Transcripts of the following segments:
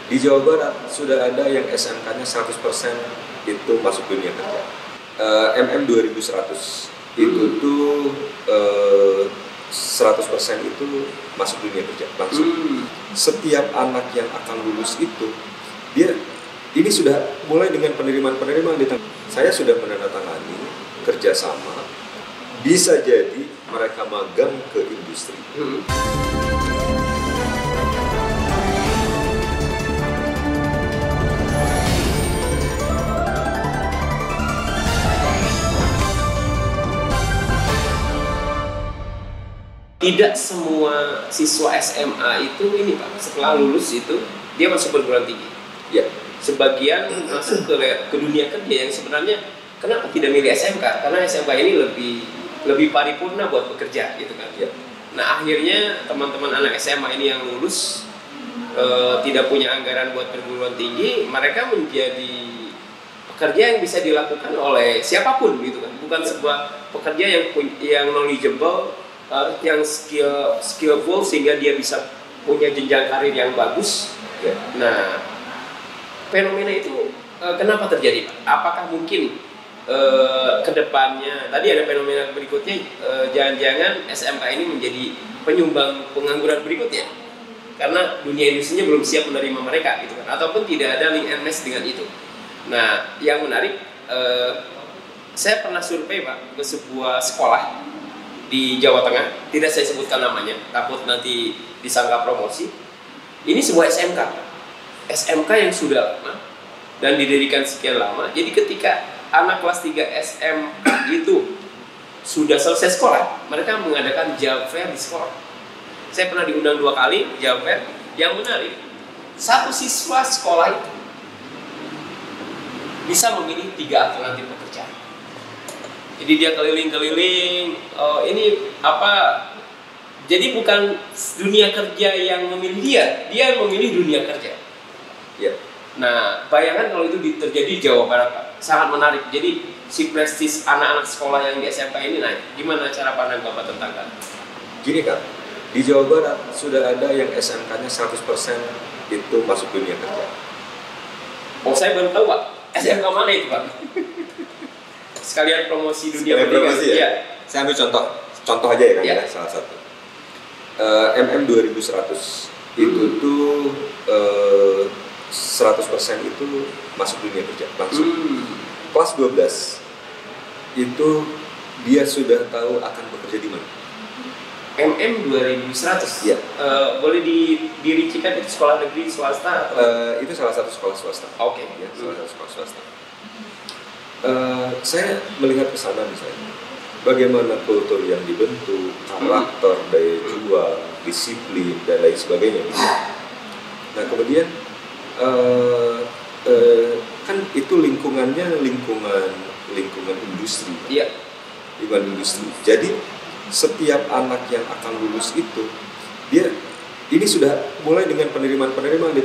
Di Jawa Barat sudah ada yang SMK-nya 100% itu masuk dunia kerja. MM 2100 itu tuh 100% itu masuk dunia kerja langsung. Setiap anak yang akan lulus itu dia ini sudah mulai dengan penerimaan di saya sudah menandatangani kerjasama, bisa jadi mereka magang ke industri. Tidak semua siswa SMA itu ini Pak, setelah lulus itu dia masuk perguruan tinggi. Ya. Sebagian masuk ke dunia kerja yang sebenarnya kenapa tidak milih SMK? Karena SMK ini lebih paripurna buat bekerja gitu kan. Ya. Nah akhirnya teman-teman anak SMA ini yang lulus tidak punya anggaran buat perguruan tinggi, mereka menjadi pekerja yang bisa dilakukan oleh siapapun gitu kan. Bukan sebuah pekerja yang knowledgeable, yang skillful sehingga dia bisa punya jenjang karir yang bagus. Ya. Nah, fenomena itu kenapa terjadi? Apakah mungkin kedepannya tadi ada fenomena berikutnya, jangan-jangan SMK ini menjadi penyumbang pengangguran berikutnya karena dunia industrinya belum siap menerima mereka gitu kan, ataupun tidak ada link and match dengan itu. Nah, yang menarik, saya pernah survei Pak ke sebuah sekolah di Jawa Tengah, tidak saya sebutkan namanya, takut nanti disangka promosi. Ini sebuah SMK yang sudah lama dan didirikan sekian lama. Jadi ketika anak kelas 3 SMK itu sudah selesai sekolah, mereka mengadakan job fair di sekolah. Saya pernah diundang 2 kali job fair. Yang menarik, satu siswa sekolah itu bisa memilih 3 alternatif pekerjaan. Jadi dia keliling-keliling, ini apa? Jadi bukan dunia kerja yang memilih dia memilih dunia kerja. Ya. Nah, bayangkan kalau itu terjadi di Jawa Barat, Pak. Sangat menarik. Jadi si prestis anak-anak sekolah yang di SMK ini naik. Gimana cara pandang Bapak tentang kan? Gini Kak, di Jawa Barat sudah ada yang SMK-nya 100% itu masuk dunia kerja. Oh, saya baru tahu Pak. SMK mana itu Pak? Sekalian promosi dunia pendidikan. Ya. Saya ambil contoh aja ya kan, ya. Salah satu. MM 2100 itu tuh 100% itu masuk dunia kerja langsung. Kelas 12 itu dia sudah tahu akan bekerja di mana. MM 2100. Ya. Boleh dirincikan itu sekolah negeri swasta atau? Itu salah satu sekolah swasta. Oke. Ya, salah satu sekolah swasta. Saya melihat ke sana misalnya, bagaimana kultur yang dibentuk, karakter, daya juang, disiplin dan lain sebagainya. Nah kemudian kan itu lingkungannya lingkungan industri. Iya. Lingkungan industri. Jadi setiap anak yang akan lulus itu dia ini sudah mulai dengan penerimaan di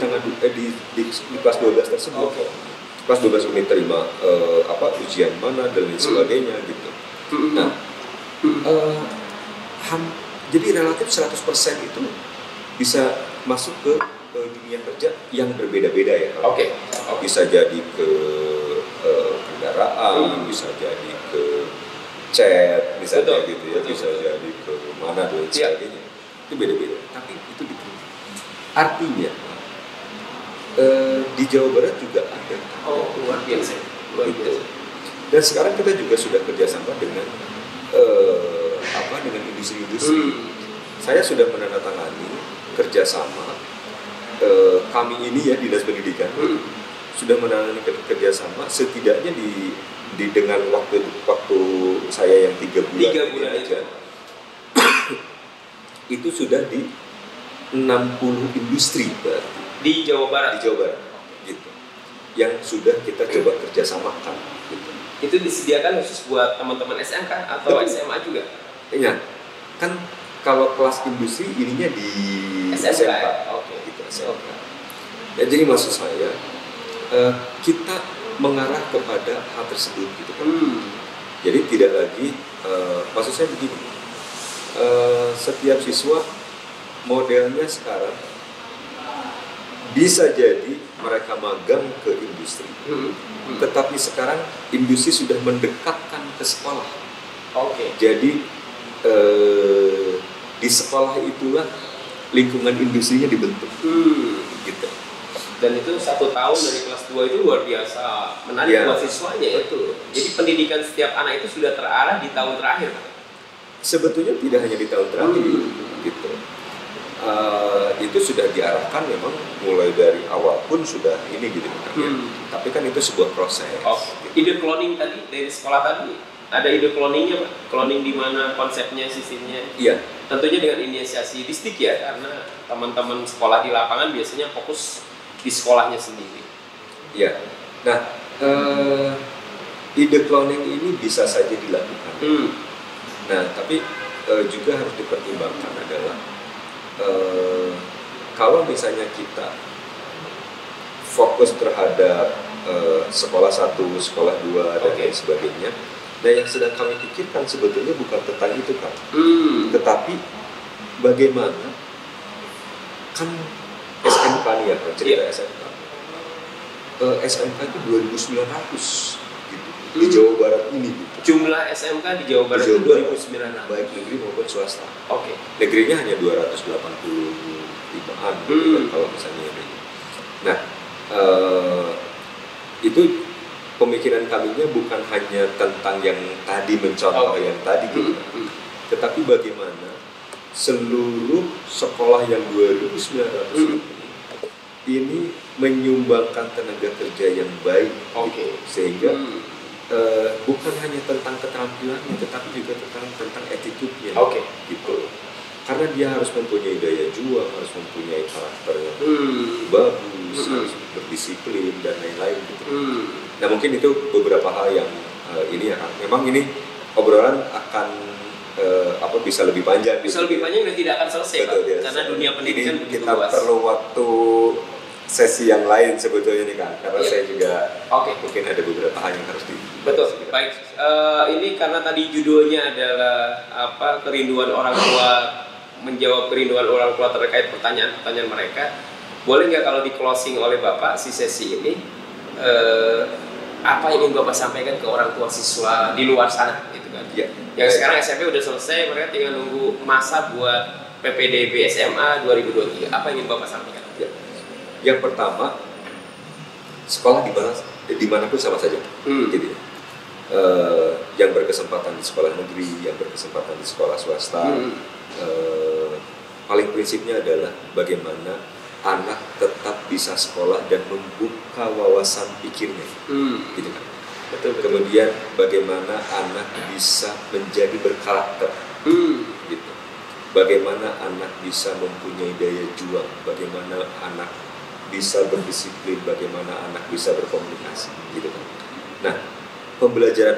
kelas 12 tersebut. Okay. Kelas 12 unit terima ujian mana dan lain sebagainya gitu. Nah, jadi relatif 100% itu bisa masuk ke dunia kerja yang berbeda-beda ya. Oke. Bisa jadi ke kendaraan, bisa jadi ke chat, misalnya gitu ya, bisa jadi ke mana dan lain sebagainya. Itu beda-beda. Tapi itu diterima. Artinya di Jawa Barat juga ada. Oh, luar biasa. Dan sekarang kita juga sudah kerjasama dengan dengan industri-industri. Saya sudah menandatangani kerjasama kami ini ya Dinas Pendidikan sudah menandatangani kerjasama setidaknya dengan waktu saya yang 3 bulan aja itu sudah di 60 industri berarti. Di Jawa Barat gitu, yang sudah kita coba kerjasamakan gitu. Itu disediakan khusus buat teman-teman SMK atau SMA juga? Iya, kan kalau kelas industri ininya di SMK. Oke. Gitu, SMK. Ya, jadi maksud saya kita mengarah kepada hal tersebut gitu kan. Jadi tidak lagi maksud saya begini, setiap siswa modelnya sekarang Bisa jadi mereka magang ke industri. Tetapi sekarang industri sudah mendekatkan ke sekolah. Jadi di sekolah itulah lingkungan industrinya dibentuk. Gitu. Dan itu 1 tahun dari kelas 2 itu luar biasa menarik buat siswanya ya. Jadi pendidikan setiap anak itu sudah terarah di tahun terakhir. Sebetulnya tidak hanya di tahun terakhir, gitu. Itu sudah diarahkan memang mulai dari awal pun sudah ini gitu kan. Tapi kan itu sebuah proses. Gitu. Ide cloning tadi dari sekolah tadi ada ide cloningnya Pak? Cloning di mana konsepnya, sistemnya? Iya. Tentunya dengan inisiasi Distrik ya, karena teman-teman sekolah di lapangan biasanya fokus di sekolahnya sendiri. Iya. Nah, ide cloning ini bisa saja dilakukan. Nah, tapi juga harus dipertimbangkan adalah kalau misalnya kita fokus terhadap sekolah 1, sekolah 2 dan lain sebagainya, nah yang sedang kami pikirkan sebetulnya bukan tentang itu kan, tetapi bagaimana kan SMK nih ya, cerita SMK. SMK itu 2.900 gitu, di Jawa Barat ini gitu. Jumlah SMK di Jawa Barat itu 2.900, baik negeri maupun swasta. Oke. Negerinya hanya 285-an gitu kan, kalau misalnya ini. Nah, itu pemikiran kaminya bukan hanya tentang yang tadi mencontoh yang tadi gitu, tetapi bagaimana seluruh sekolah yang 2.900 ini menyumbangkan tenaga kerja yang baik, gitu. Sehingga bukan hanya tentang keterampilannya, tetapi juga tentang attitude-nya, gitu. Karena dia harus mempunyai daya juang, harus mempunyai karakter yang bagus, harus berdisiplin dan lain-lain gitu. Nah mungkin itu beberapa hal yang ini ya kan. Memang ini obrolan akan bisa lebih panjang. Bisa lebih panjang dan tidak akan selesai, Pak. Karena dunia pendidikan begitu kita luas. Perlu waktu sesi yang lain sebetulnya nih kan, karena saya juga mungkin ada beberapa hal yang harus Betul, baik. Ini karena tadi judulnya adalah kerinduan orang tua, menjawab kerinduan orang tua terkait pertanyaan-pertanyaan mereka. Boleh nggak kalau di closing oleh Bapak si sesi ini, apa yang ingin Bapak sampaikan ke orang tua siswa di luar sana gitu kan? Yang sekarang SMP udah selesai, mereka tinggal nunggu masa buat PPDB SMA 2023. Apa yang ingin Bapak sampaikan? Yang pertama, sekolah di mana pun sama saja, gitu ya. Yang berkesempatan di sekolah negeri, yang berkesempatan di sekolah swasta, paling prinsipnya adalah bagaimana anak tetap bisa sekolah dan membuka wawasan pikirnya, gitu kan. Kemudian bagaimana anak bisa menjadi berkarakter, gitu. Bagaimana anak bisa mempunyai daya juang, bagaimana anak bisa berdisiplin, bagaimana anak bisa berkomunikasi, gitu kan. Nah, pembelajaran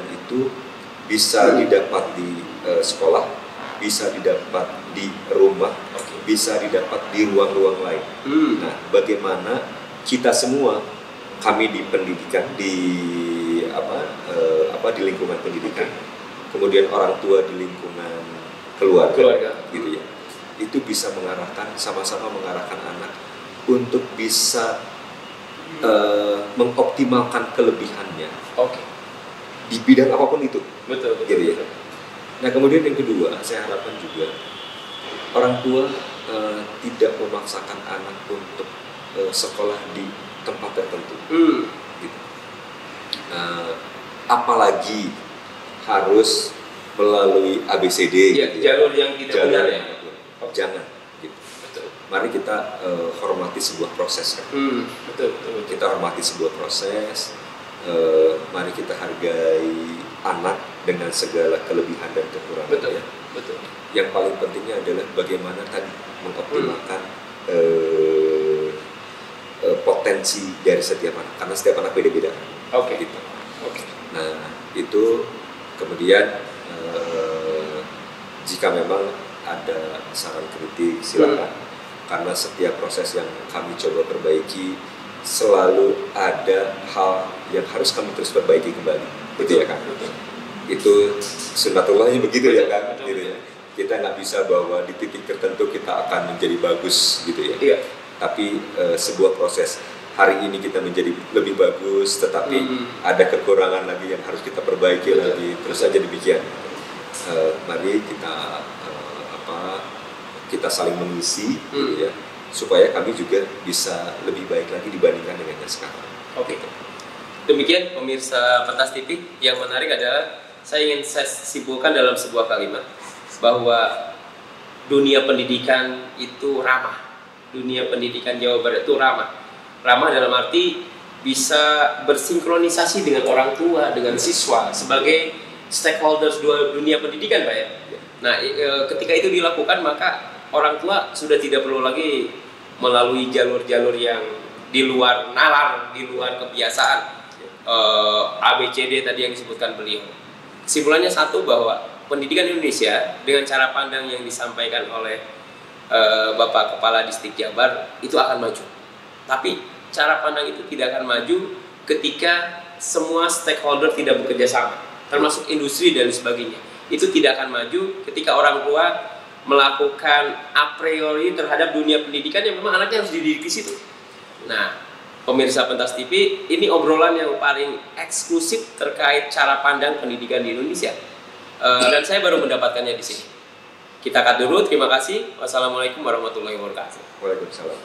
itu bisa didapat di sekolah, bisa didapat di rumah, bisa didapat di ruang-ruang lain. Nah, bagaimana kita semua, kami di pendidikan, di di lingkungan pendidikan, kemudian orang tua di lingkungan keluarga, gitu ya, itu bisa sama-sama mengarahkan anak untuk bisa mengoptimalkan kelebihannya, di bidang apapun itu, gitu ya. Nah kemudian yang kedua, saya harapkan juga orang tua tidak memaksakan anak untuk sekolah di tempat tertentu, gitu. Apalagi harus melalui ABCD, jalur yang tidak benar ya. Jangan. Mari kita hormati sebuah proses kan. Betul. Kita hormati sebuah proses. Mari kita hargai anak dengan segala kelebihan dan kekurangannya. Betul. Yang paling pentingnya adalah bagaimana tadi mengoptimalkan potensi dari setiap anak, karena setiap anak beda-beda. Gitu. Nah itu kemudian jika memang ada saran kritik silakan. Karena setiap proses yang kami coba perbaiki selalu ada hal yang harus kami terus perbaiki kembali, gitu ya kan? Itu sunnatullahnya begitu ya kan? Gitu ya. Kita nggak bisa bahwa di titik tertentu kita akan menjadi bagus, gitu ya. tapi sebuah proses. Hari ini kita menjadi lebih bagus, tetapi ada kekurangan lagi yang harus kita perbaiki lagi. Terus saja demikian. Mari kita kita saling mengisi, gitu ya, supaya kami juga bisa lebih baik lagi dibandingkan dengan yang sekarang. Oke. Demikian pemirsa Pentas TV, yang menarik adalah saya ingin simpulkan dalam sebuah kalimat bahwa dunia pendidikan itu ramah. Dunia pendidikan Jawa Barat itu ramah. Ramah dalam arti bisa bersinkronisasi dengan orang tua, dengan siswa sebagai stakeholders dunia pendidikan, Pak ya. Nah, ketika itu dilakukan maka orang tua sudah tidak perlu lagi melalui jalur-jalur yang di luar nalar, di luar kebiasaan. ABCD tadi yang disebutkan beliau. Kesimpulannya satu, bahwa pendidikan Indonesia dengan cara pandang yang disampaikan oleh Bapak Kepala Distrik Jabar itu akan maju. Tapi cara pandang itu tidak akan maju ketika semua stakeholder tidak bekerja sama, termasuk industri dan sebagainya. Itu tidak akan maju ketika orang tua melakukan a priori terhadap dunia pendidikan yang memang anaknya harus dididik di situ. Nah, pemirsa Pentas TV, ini obrolan yang paling eksklusif terkait cara pandang pendidikan di Indonesia. Dan saya baru mendapatkannya di sini. Kita cut dulu, terima kasih. Wassalamualaikum warahmatullahi wabarakatuh. Waalaikumsalam.